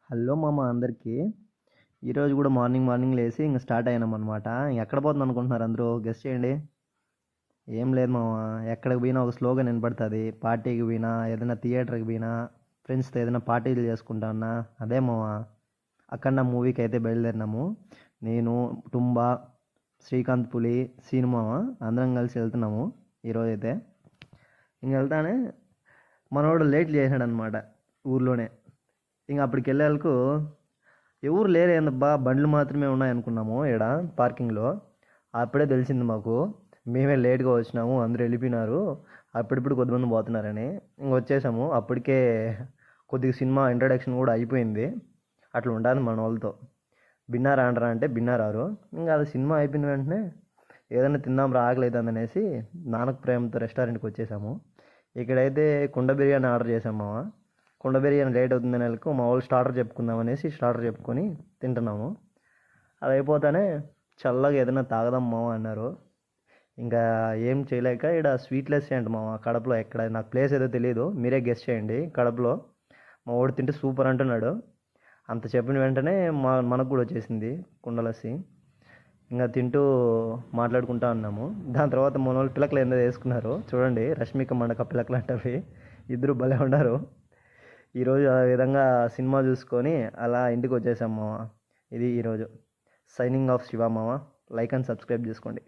Hello మామ అందరికీ. ఈరోజు కూడా మార్నింగ్ మార్నింగ్ లేసి ఇంక స్టార్ట్ అయినామన్నమాట. ఎక్కడ పోతుంది అనుకుంటున్నారు అందరూ? గెస్ట్ చేయండి. ఏం లేదు మామ, ఎక్కడికి పోయినా ఒక స్లోగన్ వినపడుతుంది. పార్టీకి పోయినా, ఏదైనా థియేటర్కి పోయినా, ఫ్రెండ్స్తో ఏదైనా పార్టీలు చేసుకుంటా ఉన్నా అదే మామ. అఖండ మూవీకి అయితే బయలుదేరినాము. నేను, టుంబా, శ్రీకాంత్ పులి, సినిమా అందరం కలిసి వెళ్తున్నాము ఈరోజు అయితే. ఇంక వెళ్తానే మనోడు లేట్ చేసాడు అనమాట ఊర్లోనే. ఇంక అప్పటికి వెళ్ళేందుకు ఎవరు లేరు ఏందబ్బా, బండ్లు మాత్రమే ఉన్నాయనుకున్నాము ఈడ పార్కింగ్లో. అప్పుడే తెలిసింది మాకు మేమే లేట్గా వచ్చినాము, అందరూ వెళ్ళిపోయినారు, అప్పుడిప్పుడు కొద్దిమంది పోతున్నారని. ఇంక వచ్చేసాము. అప్పటికే కొద్దిగా సినిమా ఇంట్రడక్షన్ కూడా అయిపోయింది. అట్లా ఉంటుంది మన వాళ్ళతో. బిన్నారా అంటారా అంటే బిన్నారారు. ఇంకా అది సినిమా అయిపోయిన వెంటనే ఏదైనా తిందాం రా ఆకలేదని అనేసి నానక ప్రేమతో రెస్టారెంట్కి వచ్చేసాము. ఇక్కడైతే కుండ బిర్యానీ ఆర్డర్ చేసాము. కుండ బిర్యానీ లేట్ అవుతుంది నెలకు మా వాళ్ళు స్టార్టర్ చెప్పుకుందాం అనేసి స్టార్టర్ చెప్పుకొని తింటున్నాము. అది అయిపోతానే చల్లగా ఏదైనా తాగదాం మామ అన్నారు. ఇంకా ఏం చేయలేక ఇక్కడ స్వీట్లెస్ అంట మామ, కడపలో ఎక్కడ నాకు ప్లేస్ ఏదో తెలియదు, మీరే గెస్ట్ చేయండి. కడపలో మా వాడు తింటే సూపర్ అంటున్నాడు. అంత చెప్పిన వెంటనే మనకు కూడా వచ్చేసింది కుండలస్సి. ఇంకా తింటూ మాట్లాడుకుంటా ఉన్నాము. దాని తర్వాత మన వాళ్ళు పిలకలు ఏందో వేసుకున్నారు చూడండి, రష్మిక మండక పిలకలు అంటవి. ఇద్దరు భలే ఉన్నారు. ఈరోజు ఆ విధంగా సినిమా చూసుకొని అలా ఇంటికి వచ్చేసాం మామ. ఇది ఈరోజు సైనింగ్ ఆఫ్ శివ మామ. లైక్ అండ్ సబ్స్క్రైబ్ చేసుకోండి.